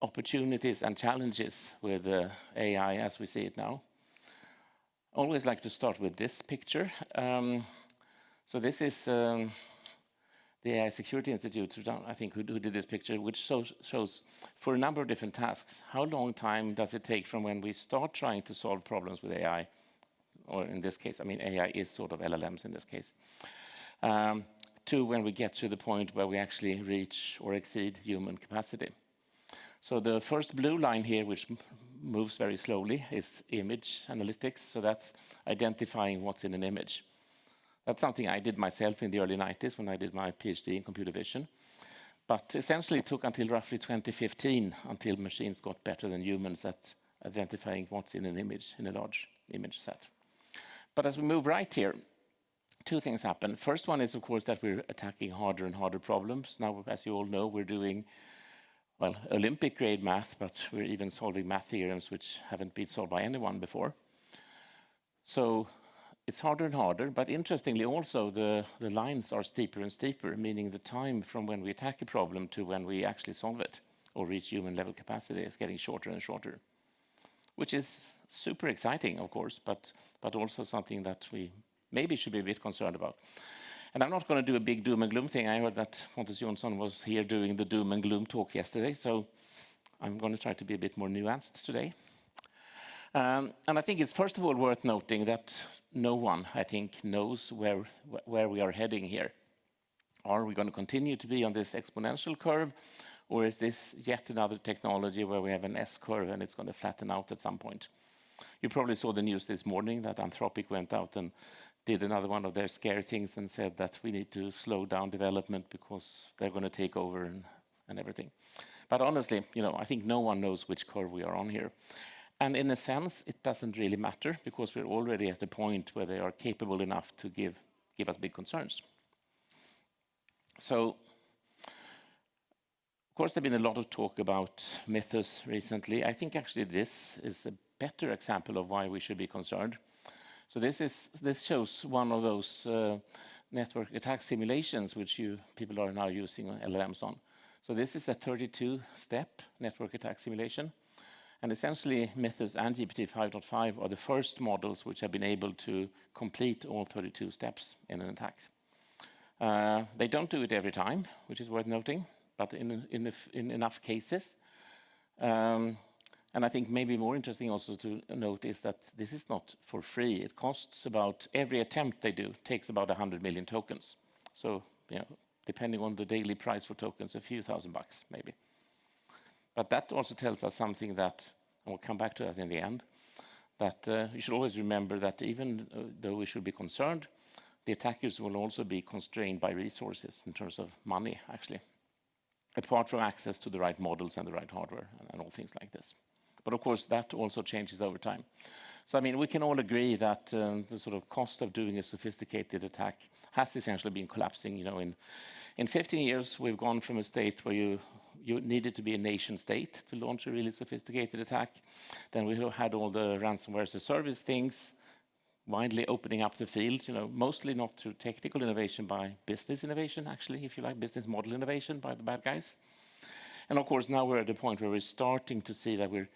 opportunities and challenges with AI as we see it now. I always like to start with this picture. So this is the AI Security Institute, I think, who did this picture, which shows for a number of different tasks, how long time does it take from when we start trying to solve problems with AI, or in this case, I mean, AI is sort of LLMs in this case, to when we get to the point where we actually reach or exceed human capacity. So the first blue line here, which moves very slowly, is image analytics. So that's identifying what's in an image. That's something I did myself in the early 90s when I did my PhD in computer vision. But essentially it took until roughly 2015 until machines got better than humans at identifying what's in an image, in a large image set. But as we move right here, two things happen. First one is, of course, that we're attacking harder and harder problems. Now, as you all know, we're doing, well, Olympic grade math, but we're even solving math theorems which haven't been solved by anyone before. So it's harder and harder, but interestingly also the lines are steeper and steeper, meaning the time from when we attack a problem to when we actually solve it or reach human level capacity is getting shorter and shorter, which is super exciting, of course, but also something that we maybe should be a bit concerned about. And I'm not going to do a big doom and gloom thing. I heard that Pontus Jonsson was here doing the doom and gloom talk yesterday, so I'm going to try to be a bit more nuanced today. And I think it's first of all worth noting that no one, I think, knows where we are heading here. Are we going to continue to be on this exponential curve, or is this yet another technology where we have an S-curve and it's going to flatten out at some point? You probably saw the news this morning that Anthropic went out and did another one of their scary things and said that we need to slow down development because they're going to take over and everything. But honestly, I think no one knows which curve we are on here. And in a sense, it doesn't really matter because we're already at a point where they are capable enough to give us big concerns. So, of course, there's been a lot of talk about mythos recently. I think actually this is a better example of why we should be concerned. So this shows one of those network attack simulations which people are now using LLMs on. So this is a 32-step network attack simulation. And essentially, Mythos and GPT 5.5 are the first models which have been able to complete all 32 steps in an attack. They don't do it every time, which is worth noting, but in enough cases. And I think maybe more interesting also to note is that this is not for free. It costs about, every attempt they do takes about 100 million tokens. So, depending on the daily price for tokens, a few $1,000 maybe. But that also tells us something that, and we'll come back to that in the end, that you should always remember that even though we should be concerned, the attackers will also be constrained by resources in terms of money, actually, apart from access to the right models and the right hardware and all things like this. But of course, that also changes over time. So, I mean, we can all agree that the sort of cost of doing a sophisticated attack has essentially been collapsing. In 15 years, we've gone from a state where you needed to be a nation state to launch a really sophisticated attack. Then we had all the ransomware as a service things, widely opening up the field, mostly not through technical innovation, by business innovation, actually, if you like, business model innovation by the bad guys. And of course, now we're at a point where we're starting to see that we're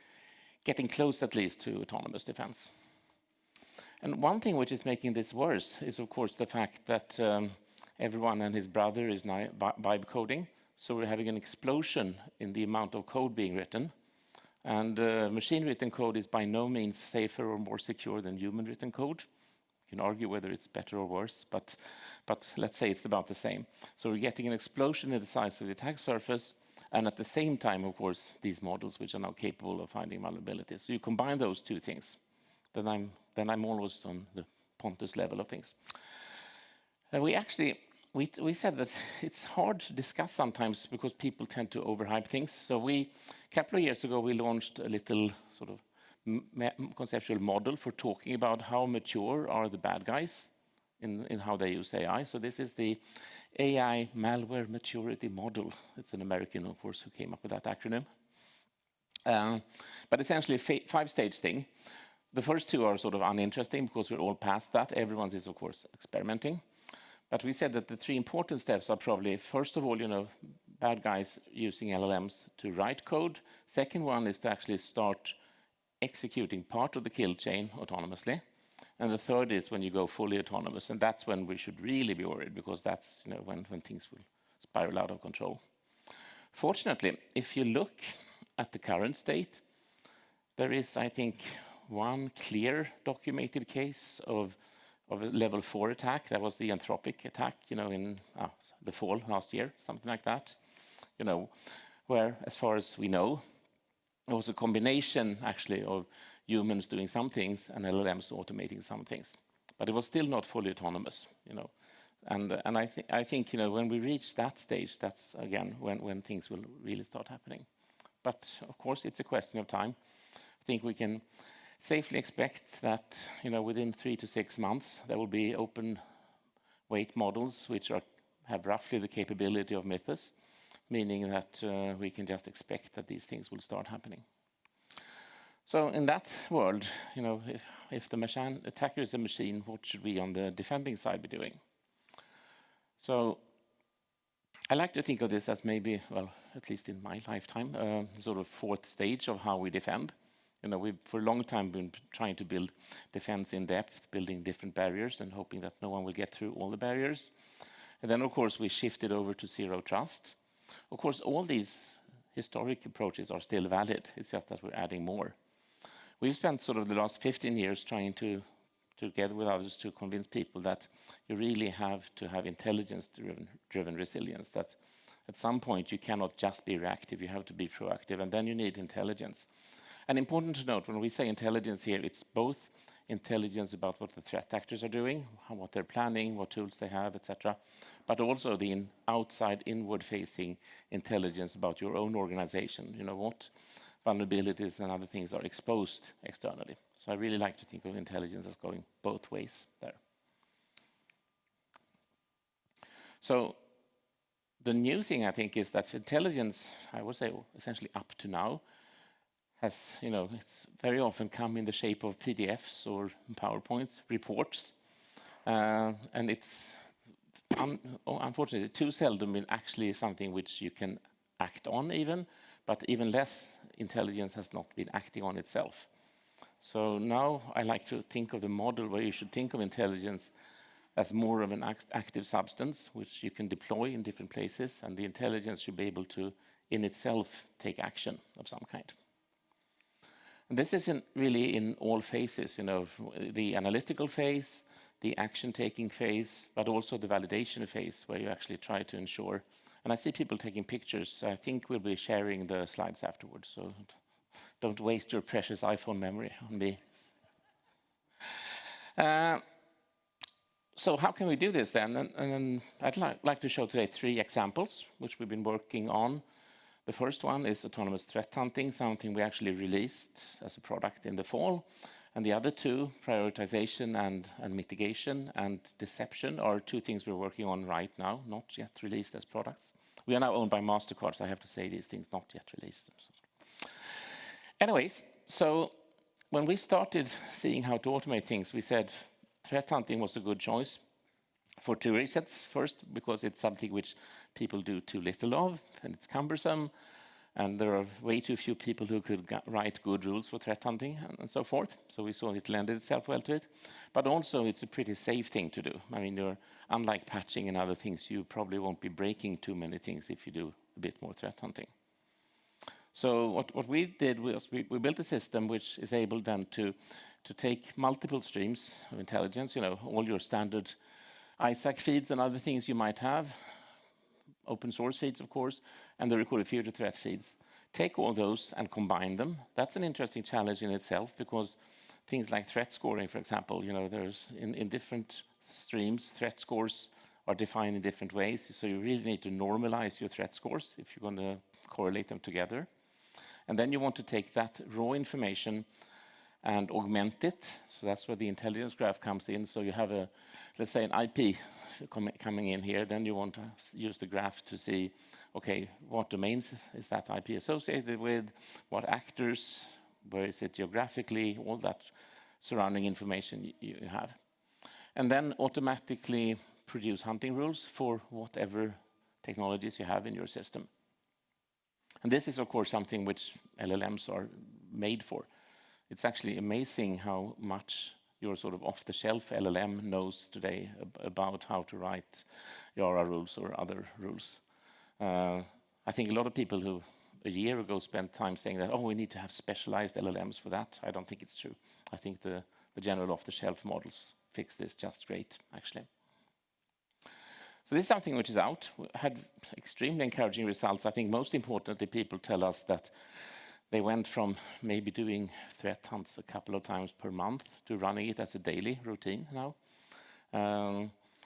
getting close at least to autonomous defense. And one thing which is making this worse is, of course, the fact that everyone and his brother is now vibe coding. So we're having an explosion in the amount of code being written. And machine-written code is by no means safer or more secure than human-written code. You can argue whether it's better or worse, but let's say it's about the same. So we're getting an explosion in the size of the attack surface, and at the same time, of course, these models which are now capable of finding vulnerabilities. So you combine those two things, then I'm almost on the Pontus level of things. We said that it's hard to discuss sometimes because people tend to overhype things. So a couple of years ago, we launched a little sort of conceptual model for talking about how mature are the bad guys in how they use AI. So this is the AI Malware Maturity Model. It's an American, of course, who came up with that acronym. But essentially a 5-stage thing. The first two are sort of uninteresting because we're all past that. Everyone is, of course, experimenting. But we said that the 3 important steps are probably, first of all, bad guys using LLMs to write code. Second one is to actually start executing part of the kill chain autonomously. And the third is when you go fully autonomous, and that's when we should really be worried, because that's when things will spiral out of control. Fortunately, if you look at the current state, there is, I think, one clear documented case of a level 4 attack. That was the Anthropic attack, in the fall last year, something like that. Where, as far as we know, it was a combination actually of humans doing some things and LLMs automating some things, but it was still not fully autonomous. And I think when we reach that stage, that's again when things will really start happening. But of course, it's a question of time. I think we can safely expect that within 3 to 6 months there will be open weight models which have roughly the capability of Mythos, meaning that we can just expect that these things will start happening. So in that world, if the machine attacker is a machine, what should we on the defending side be doing? So I like to think of this as maybe, well, at least in my lifetime, sort of fourth stage of how we defend. We've for a long time been trying to build defense in depth, building different barriers and hoping that no one will get through all the barriers. And then, of course, we shifted over to zero trust. Of course, all these historic approaches are still valid. It's just that we're adding more. We've spent sort of the last 15 years trying to, together with others, to convince people that you really have to have intelligence-driven resilience, that at some point you cannot just be reactive, you have to be proactive, and then you need intelligence. And important to note, when we say intelligence here, it's both intelligence about what the threat actors are doing, what they're planning, what tools they have, etc., but also the outside, inward-facing intelligence about your own organization. What vulnerabilities and other things are exposed externally. So I really like to think of intelligence as going both ways there. So the new thing, I think, is that intelligence, I would say essentially up to now, has, it's very often come in the shape of PDFs or PowerPoints, reports, and it's unfortunately too seldom been actually something which you can act on even, but even less intelligence has not been acting on itself. So now I like to think of the model where you should think of intelligence as more of an active substance which you can deploy in different places, and the intelligence should be able to in itself take action of some kind. And this isn't really in all phases, the analytical phase, the action-taking phase, but also the validation phase where you actually try to ensure. And I see people taking pictures. I think we'll be sharing the slides afterwards, so don't waste your precious iPhone memory on me. So how can we do this then? And I'd like to show today 3 examples which we've been working on. The first one is autonomous threat hunting, something we actually released as a product in the fall. And the other 2, prioritization and mitigation and deception, are 2 things we're working on right now, not yet released as products. We are now owned by MasterCard, so I have to say these things, not yet released. Anyways, so when we started seeing how to automate things, we said threat hunting was a good choice for 2 reasons. First, because it's something which people do too little of, and it's cumbersome, and there are way too few people who could write good rules for threat hunting and so forth. So we saw it lended itself well to it. But also, it's a pretty safe thing to do. I mean, unlike patching and other things, you probably won't be breaking too many things if you do a bit more threat hunting. So what we did was we built a system which is able then to take multiple streams of intelligence, all your standard ISAC feeds and other things you might have, open source feeds, of course, and the Recorded Future threat feeds. Take all those and combine them. That's an interesting challenge in itself, because things like threat scoring, for example, there's in different streams, threat scores are defined in different ways. So you really need to normalize your threat scores if you're going to correlate them together. And then you want to take that raw information and augment it. So that's where the intelligence graph comes in. So you have let's say an IP coming in here. Then you want to use the graph to see, okay, what domains is that IP associated with, what actors, where is it geographically, all that surrounding information you have. And then automatically produce hunting rules for whatever technologies you have in your system. And this is, of course, something which LLMs are made for. It's actually amazing how much your sort of off-the-shelf LLM knows today about how to write Java rules or other rules. I think a lot of people who a year ago spent time saying that, oh, we need to have specialized LLMs for that. I don't think it's true. I think the general off-the-shelf models fix this just great, actually. So this is something which is out. We had extremely encouraging results. I think most importantly, people tell us that they went from maybe doing threat hunts a couple of times per month to running it as a daily routine now,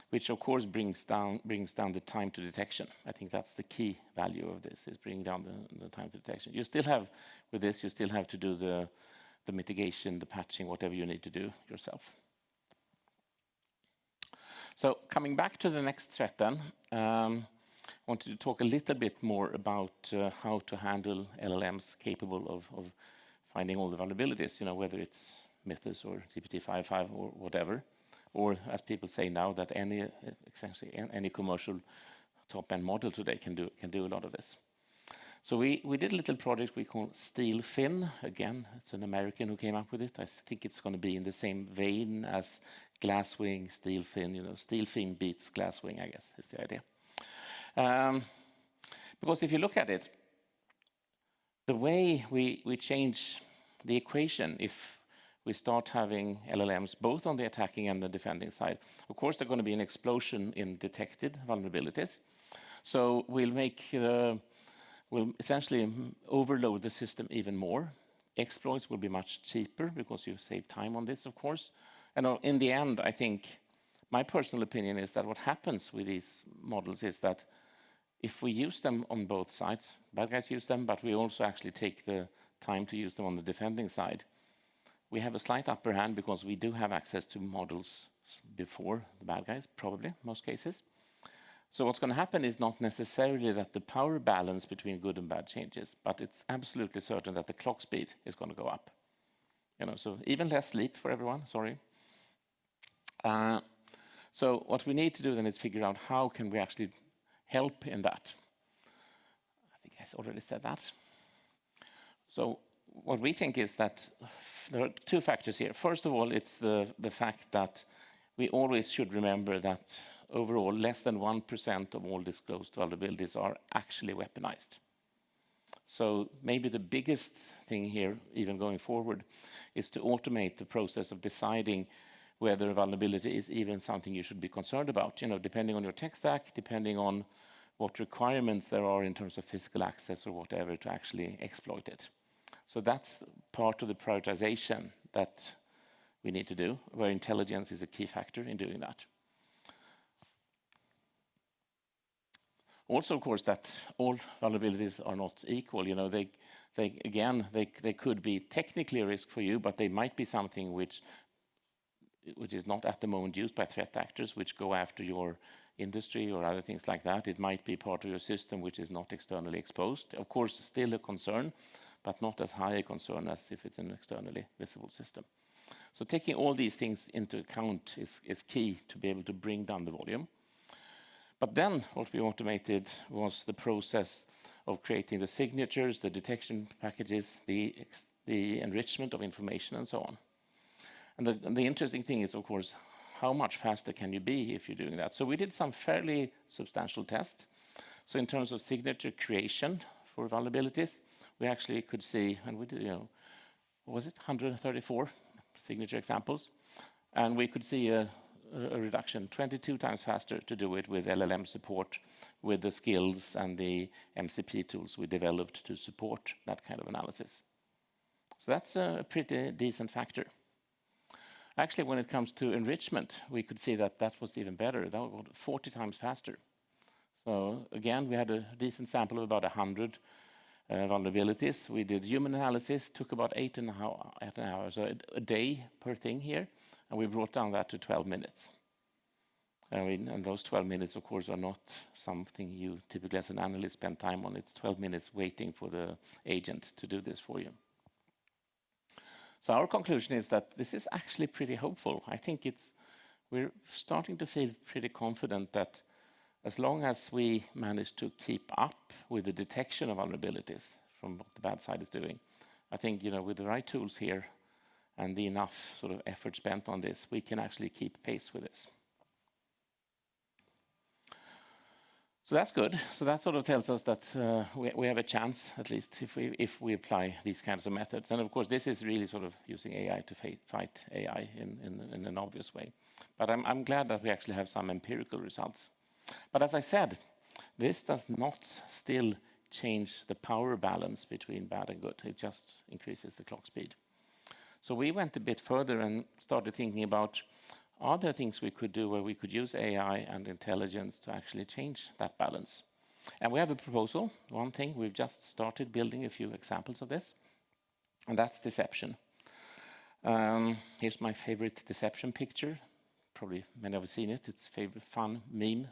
which of course brings down the time to detection. I think that's the key value of this, is bringing down the time to detection. You still have, with this, you still have to do the mitigation, the patching, whatever you need to do yourself. So coming back to the next threat then, I wanted to talk a little bit more about how to handle LLMs capable of finding all the vulnerabilities, whether it's Mythos or GPT-5.5 or whatever, or as people say now, that essentially any commercial top-end model today can do a lot of this. So we did a little project we call SteelFin. Again, it's an American who came up with it. I think it's going to be in the same vein as Glasswing, SteelFin. SteelFin beats Glasswing, I guess, is the idea. Because if you look at it, the way we change the equation if we start having LLMs both on the attacking and the defending side, of course, there's going to be an explosion in detected vulnerabilities. So we'll essentially overload the system even more. Exploits will be much cheaper because you save time on this, of course. And in the end, I think my personal opinion is that what happens with these models is that if we use them on both sides, bad guys use them, but we also actually take the time to use them on the defending side, we have a slight upper hand because we do have access to models before the bad guys, probably, most cases. So what's going to happen is not necessarily that the power balance between good and bad changes, but it's absolutely certain that the clock speed is going to go up. So even less sleep for everyone, sorry. So what we need to do then is figure out how can we actually help in that. I think I already said that. So what we think is that there are two factors here. First of all, it's the fact that we always should remember that overall, less than 1% of all disclosed vulnerabilities are actually weaponized. So maybe the biggest thing here, even going forward, is to automate the process of deciding whether a vulnerability is even something you should be concerned about, depending on your tech stack, depending on what requirements there are in terms of physical access or whatever to actually exploit it. So that's part of the prioritization that we need to do, where intelligence is a key factor in doing that. Also, of course, that all vulnerabilities are not equal. They could be technically a risk for you, but they might be something which is not at the moment used by threat actors, which go after your industry or other things like that. It might be part of your system which is not externally exposed. Of course, still a concern, but not as high a concern as if it's an externally visible system. So taking all these things into account is key to be able to bring down the volume. But then what we automated was the process of creating the signatures, the detection packages, the enrichment of information, and so on. And the interesting thing is, of course, how much faster can you be if you're doing that? So we did some fairly substantial tests. So in terms of signature creation for vulnerabilities, we actually could see, and we did, what was it, 134 signature examples. And we could see a reduction 22 times faster to do it with LLM support, with the skills and the MCP tools we developed to support that kind of analysis. So that's a pretty decent factor. Actually, when it comes to enrichment, we could see that was even better. That was 40 times faster. So again, we had a decent sample of about 100 vulnerabilities. We did human analysis, took about 8.5 hours, so a day per thing here, and we brought down that to 12 minutes. And those 12 minutes, of course, are not something you typically as an analyst spend time on. It's 12 minutes waiting for the agent to do this for you. So our conclusion is that this is actually pretty hopeful. I think we're starting to feel pretty confident that as long as we manage to keep up with the detection of vulnerabilities from what the bad side is doing, I think, with the right tools here and the enough sort of effort spent on this, we can actually keep pace with this. So that's good. So that sort of tells us that we have a chance, at least if we apply these kinds of methods. And of course, this is really sort of using AI to fight AI in an obvious way. But I'm glad that we actually have some empirical results. But as I said, this does not still change the power balance between bad and good. It just increases the clock speed. So we went a bit further and started thinking about, are there things we could do where we could use AI and intelligence to actually change that balance? And we have a proposal. One thing, we've just started building a few examples of this, and that's deception. Here's my favorite deception picture. Probably many of you have seen it. It's a favorite fun meme.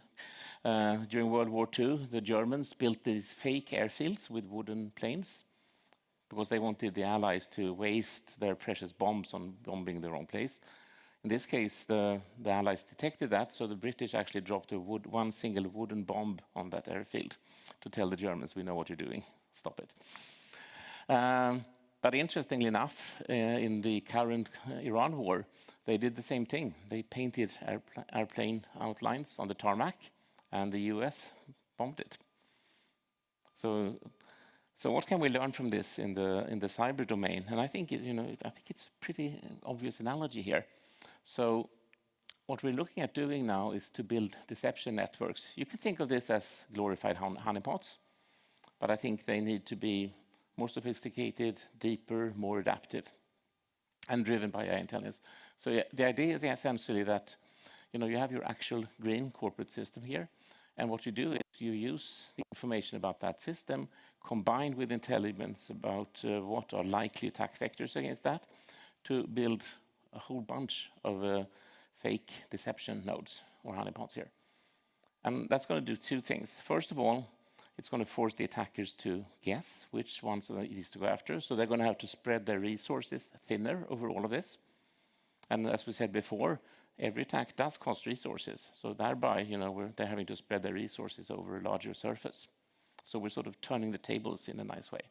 During World War II, the Germans built these fake airfields with wooden planes because they wanted the Allies to waste their precious bombs on bombing the wrong place. In this case, the Allies detected that, so the British actually dropped one single wooden bomb on that airfield to tell the Germans, we know what you're doing, stop it. But interestingly enough, in the current Iran war, they did the same thing. They painted airplane outlines on the tarmac, and the US bombed it. So what can we learn from this in the cyber domain? And I think it's a pretty obvious analogy here. So what we're looking at doing now is to build deception networks. You can think of this as glorified honeypots, but I think they need to be more sophisticated, deeper, more adaptive, and driven by AI intelligence. So yeah, the idea is essentially that you have your actual green corporate system here, and what you do is you use the information about that system combined with intelligence about what are likely attack vectors against that to build a whole bunch of fake deception nodes or honeypots here. And that's going to do two things. First of all, it's going to force the attackers to guess which ones it is to go after. So they're going to have to spread their resources thinner over all of this. And as we said before, every attack does cost resources. So thereby, they're having to spread their resources over a larger surface. So we're sort of turning the tables in a nice way.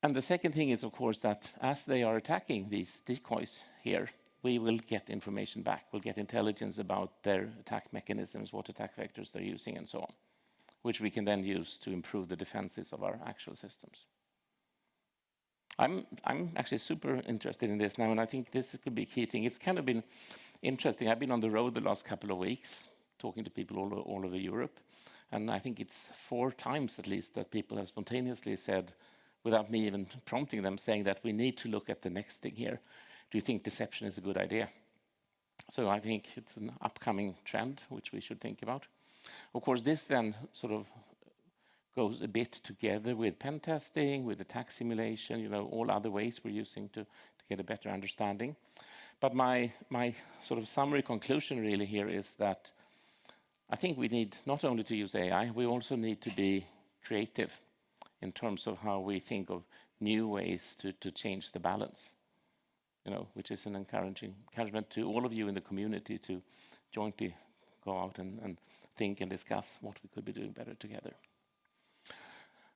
And the second thing is, of course, that as they are attacking these decoys here, we will get information back. We'll get intelligence about their attack mechanisms, what attack vectors they're using, and so on, which we can then use to improve the defenses of our actual systems. I'm actually super interested in this now, and I think this could be a key thing. It's kind of been interesting. I've been on the road the last couple of weeks, talking to people all over Europe, and I think it's 4 times at least that people have spontaneously said, without me even prompting them, saying that we need to look at the next thing here. Do you think deception is a good idea? So I think it's an upcoming trend which we should think about. Of course, this then sort of goes a bit together with pen testing, with attack simulation, all other ways we're using to get a better understanding. But my sort of summary conclusion really here is that I think we need not only to use AI, we also need to be creative in terms of how we think of new ways to change the balance, which is an encouragement to all of you in the community to jointly go out and think and discuss what we could be doing better together.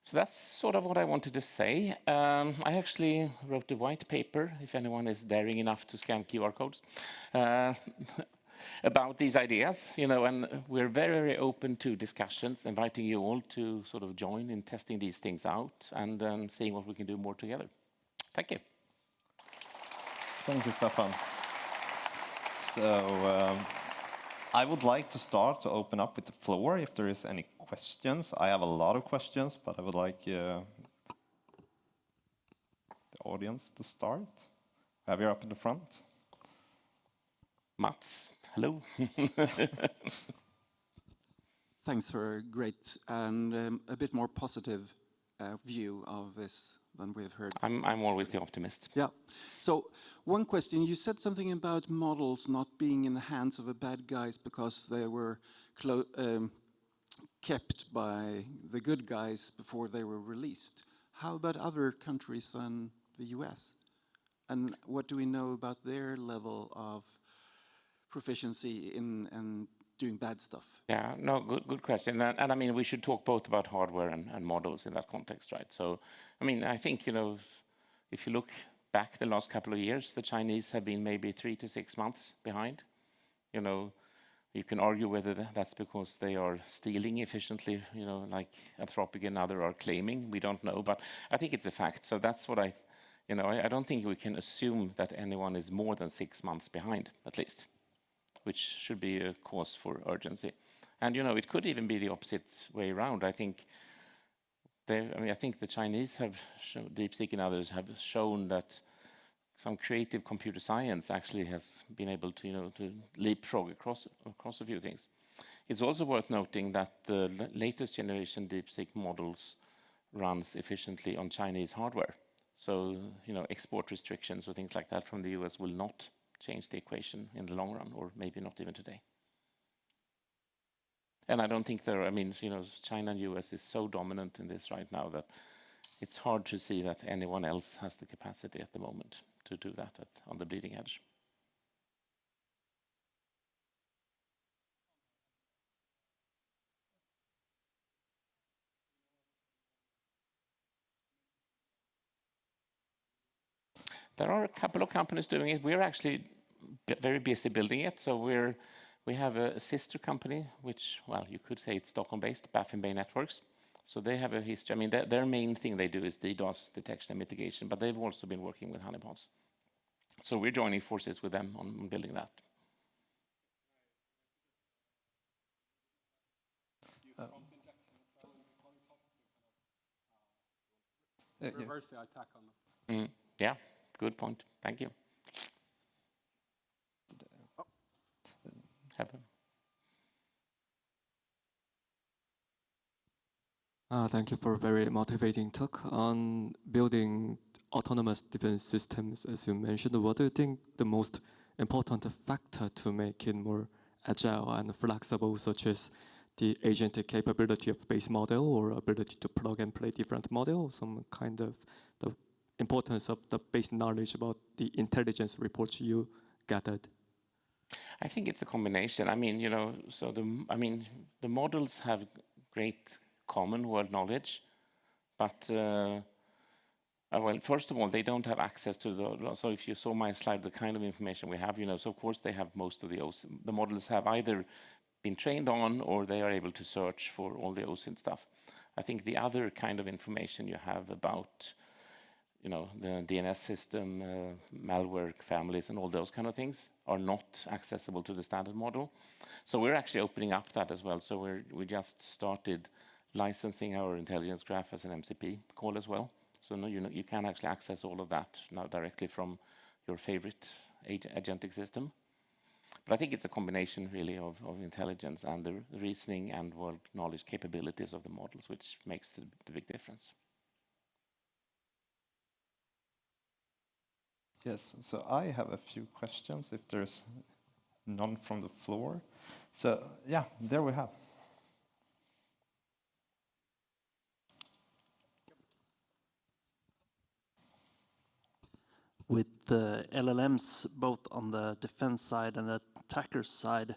So that's sort of what I wanted to say. I actually wrote a white paper, if anyone is daring enough to scan QR codes, about these ideas, and we're very, very open to discussions, inviting you all to sort of join in testing these things out and seeing what we can do more together. Thank you. Thank you, Staffan. So I would like to start to open up with the floor if there is any questions. I have a lot of questions, but I would like the audience to start. Have you up in the front? Mats, hello. Thanks for a great and a bit more positive view of this than we've heard. I'm always the optimist. Yeah. So one question, you said something about models not being in the hands of the bad guys because they were kept by the good guys before they were released. How about other countries than the US? And what do we know about their level of proficiency in and doing bad stuff? Yeah, no, good question. And I mean, we should talk both about hardware and models in that context, right? So, I mean, I think, if you look back the last couple of years, the Chinese have been maybe 3 to 6 months behind. You can argue whether that's because they are stealing efficiently, like Anthropic and others are claiming. We don't know, but I think it's a fact. So that's what I don't think we can assume that anyone is more than 6 months behind, at least, which should be a cause for urgency. And, it could even be the opposite way around. I think the Chinese have shown, DeepSeek and others have shown that some creative computer science actually has been able to, to leapfrog across a few things. It's also worth noting that the latest generation DeepSeek models runs efficiently on Chinese hardware. So, export restrictions or things like that from the US will not change the equation in the long run, or maybe not even today. And I don't think China and US is so dominant in this right now that it's hard to see that anyone else has the capacity at the moment to do that on the bleeding edge. There are a couple of companies doing it. We're actually very busy building it. So we have a sister company, which, well, you could say it's Stockholm-based, Baffin Bay Networks. So they have a history. I mean, their main thing they do is DDoS detection and mitigation, but they've also been working with honeypots. So we're joining forces with them on building that. Reverse the attack on them. Yeah, good point. Thank you. Thank you for a very motivating talk on building autonomous defense systems. As you mentioned, what do you think the most important factor to make it more agile and flexible, such as the agentic capability of base model or ability to plug and play different model, some kind of the importance of the base knowledge about the intelligence reports you gathered? I think it's a combination. I mean, the models have great common world knowledge, but well, first of all, they don't have access to so if you saw my slide, the kind of information we have, so of course they have most of the OSINT. The models have either been trained on or they are able to search for all the OSINT stuff. I think the other kind of information you have about, the DNS system, malware families and all those kind of things are not accessible to the standard model. So we're actually opening up that as well. So we just started licensing our intelligence graph as an MCP call as well. So now you can actually access all of that now directly from your favorite agentic system. But I think it's a combination really of intelligence and the reasoning and world knowledge capabilities of the models, which makes the big difference. Yes, so I have a few questions if there's none from the floor. So yeah, there we have. With the LLMs, both on the defense side and the attacker side,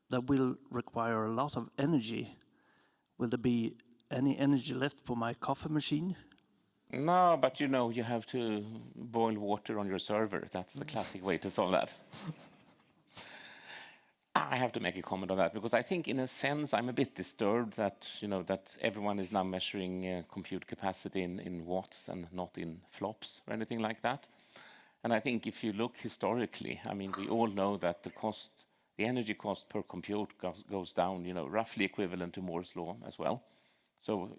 that will require a lot of energy. Will there be any energy left for my coffee machine? No, but you have to boil water on your server. That's the classic way to solve that. I have to make a comment on that because I think, in a sense, I'm a bit disturbed that that everyone is now measuring compute capacity in watts and not in flops or anything like that. And I think if you look historically, I mean, we all know that the energy cost per compute goes down, roughly equivalent to Moore's law as well. So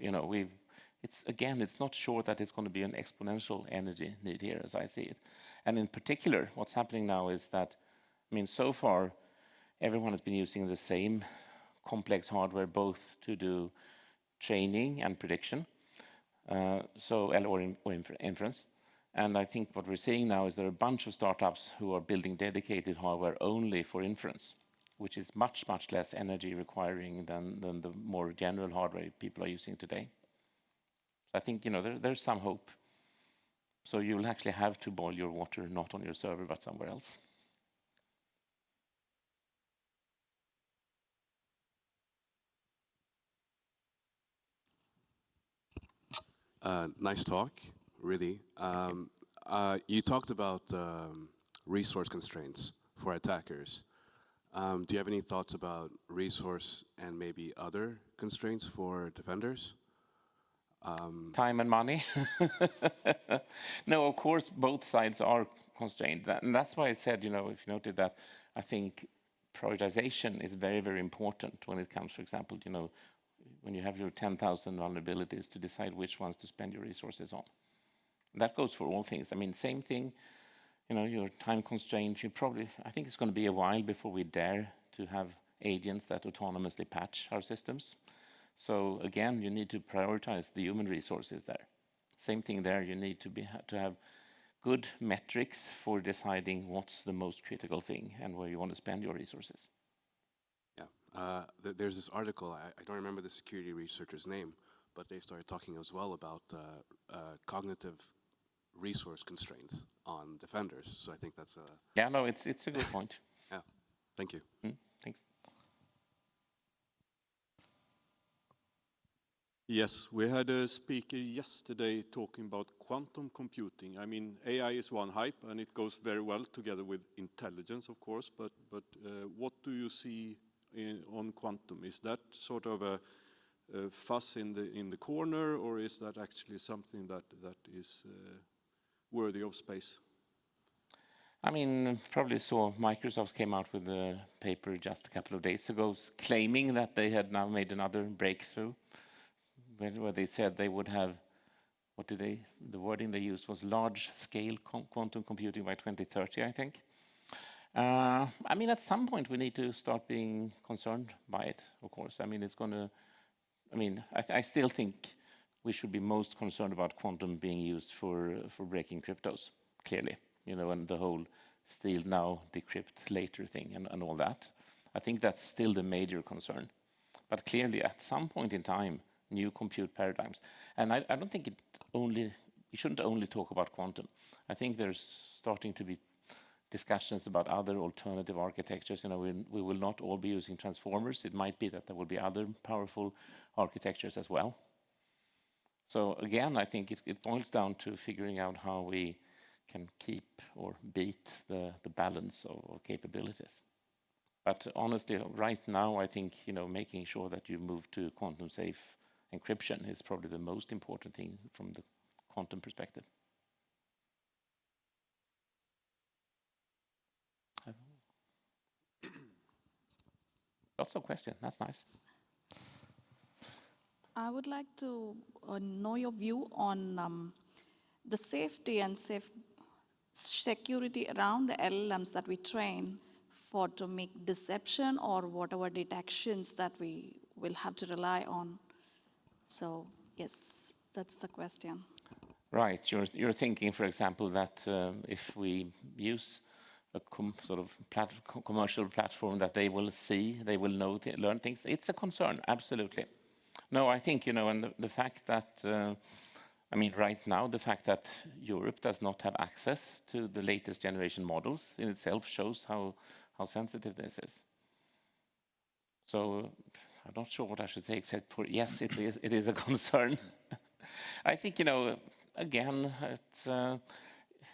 it's not sure that it's going to be an exponential energy need here, as I see it. And in particular, what's happening now is that, so far, everyone has been using the same complex hardware, both to do training and prediction, or inference. And I think what we're seeing now is there are a bunch of startups who are building dedicated hardware only for inference, which is much, much less energy requiring than the more general hardware people are using today. I think, there's some hope. So you'll actually have to boil your water not on your server, but somewhere else. Nice talk, really. You talked about resource constraints for attackers. Do you have any thoughts about resource and maybe other constraints for defenders? Time and money. No, of course, both sides are constrained. And that's why I said, if you noted that, I think prioritization is very, very important when it comes, for example, when you have your 10,000 vulnerabilities, to decide which ones to spend your resources on. That goes for all things. I mean, same thing, your time constraints, I think it's going to be a while before we dare to have agents that autonomously patch our systems. So again, you need to prioritize the human resources there. Same thing there, you need to have good metrics for deciding what's the most critical thing and where you want to spend your resources. Yeah, there's this article, I don't remember the security researcher's name, but they started talking as well about cognitive resource constraints on defenders. So I think that's a... Yeah, no, it's a good point. Yeah, thank you. Thanks. Yes, we had a speaker yesterday talking about quantum computing. I mean, AI is one hype, and it goes very well together with intelligence, of course. But what do you see on quantum? Is that sort of a fuss in the corner, or is that actually something that is worthy of space? I mean, probably saw Microsoft came out with a paper just a couple of days ago claiming that they had now made another breakthrough, where they said they would have, the wording they used was large-scale quantum computing by 2030, I think. I mean, at some point we need to start being concerned by it, of course. I mean, I still think we should be most concerned about quantum being used for breaking cryptos, clearly. And the whole steal now, decrypt later thing and all that. I think that's still the major concern. But clearly, at some point in time, new compute paradigms. And I don't think we shouldn't only talk about quantum. I think there's starting to be discussions about other alternative architectures. We will not all be using transformers. It might be that there will be other powerful architectures as well. So again, I think it boils down to figuring out how we can keep or beat the balance of capabilities. But honestly, right now, I think making sure that you move to quantum safe encryption is probably the most important thing from the quantum perspective. Lots of questions. That's nice. I would like to know your view on the safety and security around the LLMs that we train to make deception or whatever detections that we will have to rely on. So yes, that's the question. Right. You're thinking, for example, that if we use a sort of commercial platform that they will know, learn things. It's a concern, absolutely. No, I think, and the fact that, right now, the fact that Europe does not have access to the latest generation models in itself shows how sensitive this is. So I'm not sure what I should say, except for, yes, it is a concern. I think, again,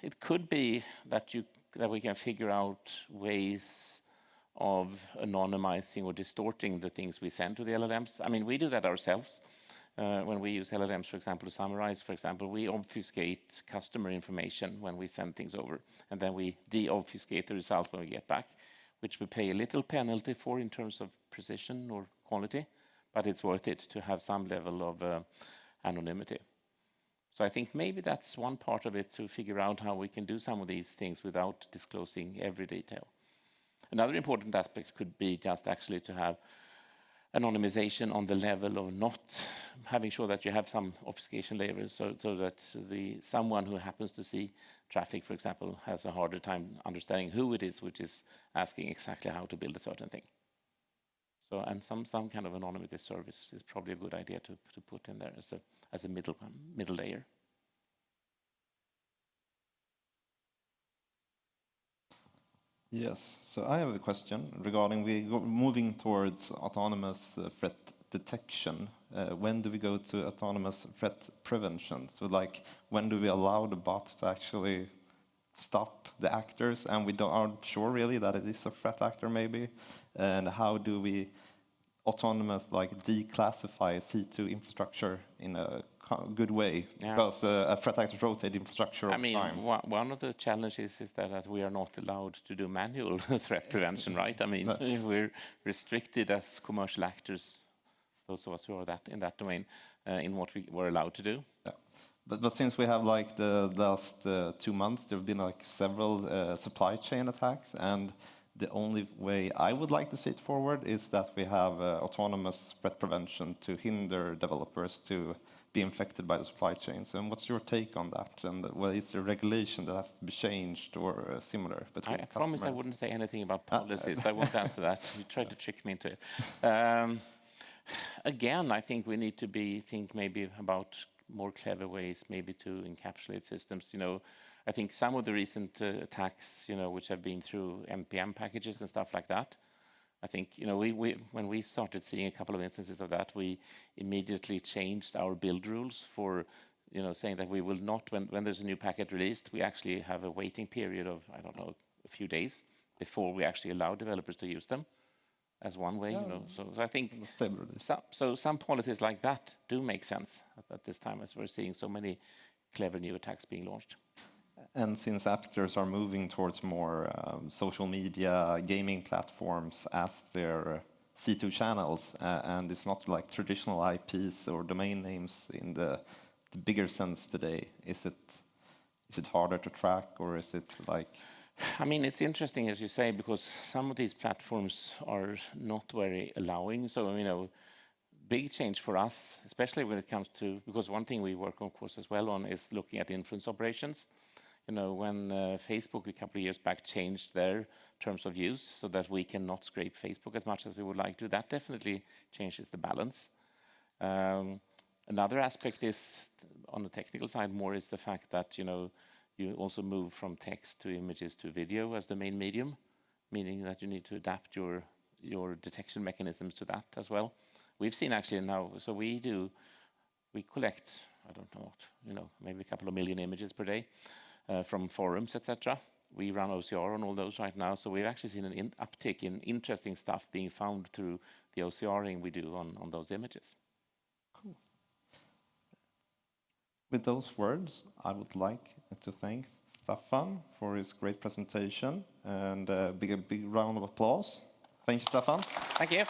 it could be that we can figure out ways of anonymizing or distorting the things we send to the LLMs. I mean, we do that ourselves. When we use LLMs, for example, to summarize, for example, we obfuscate customer information when we send things over, and then we de-obfuscate the results when we get back, which we pay a little penalty for in terms of precision or quality, but it's worth it to have some level of anonymity. So I think maybe that's one part of it, to figure out how we can do some of these things without disclosing every detail. Another important aspect could be just actually to have anonymization on the level of not having sure that you have some obfuscation layers, so that someone who happens to see traffic, for example, has a harder time understanding who it is which is asking exactly how to build a certain thing. So, and some kind of anonymity service is probably a good idea to put in there as a middle layer. Yes, so I have a question regarding moving towards autonomous threat detection. when do we go to autonomous threat prevention? So like, when do we allow the bots to actually stop the actors, and we aren't sure really that it is a threat actor maybe? And how do we autonomous, like, declassify C2 infrastructure in a good way? Yeah. Because a threat actors rotate infrastructure over time. One of the challenges is that we are not allowed to do manual threat prevention, right? I mean, we're restricted as commercial actors, those of us who are in that domain, in what we were allowed to do. Yeah. But since we have like the last 2 months, there have been like several supply chain attacks, and the only way I would like to see it forward is that we have autonomous threat prevention to hinder developers to be infected by the supply chains. And what's your take on that? And well, is there regulation that has to be changed or similar between I promised I wouldn't say anything about policies. I won't answer that. You tried to trick me into it. Again, I think we need to think maybe about more clever ways maybe to encapsulate systems. You know, I think some of the recent attacks, you know, which have been through NPM packages and stuff like that, I think, you know, when we started seeing a couple of instances of that, we immediately changed our build rules for, you know, saying that we will not, when there's a new packet released, we actually have a waiting period of, I don't know, a few days before we actually allow developers to use them as one way, you know. So I think some policies like that do make sense at this time, as we're seeing so many clever new attacks being launched. And since actors are moving towards more social media, gaming platforms as their C2 channels, and it's not like traditional IPs or domain names in the bigger sense today, is it harder to track, or is it like... I mean, it's interesting, as you say, because some of these platforms are not very allowing. So, you know, big change for us, especially when it comes to, because one thing we work, of course, as well on is looking at influence operations. You know, when Facebook a couple of years back changed their terms of use so that we cannot scrape Facebook as much as we would like to, that definitely changes the balance. Another aspect is, on the technical side, more is the fact that, you know, you also move from text to images to video as the main medium, meaning that you need to adapt your detection mechanisms to that as well. We've seen actually now, so we collect, I don't know, you know, maybe a couple of million images per day from forums, etc. We run OCR on all those right now, so we've actually seen an uptick in interesting stuff being found through the OCRing we do on those images. Cool. With those words, I would like to thank Staffan for his great presentation, and a big round of applause. Thank you, Staffan. Thank you.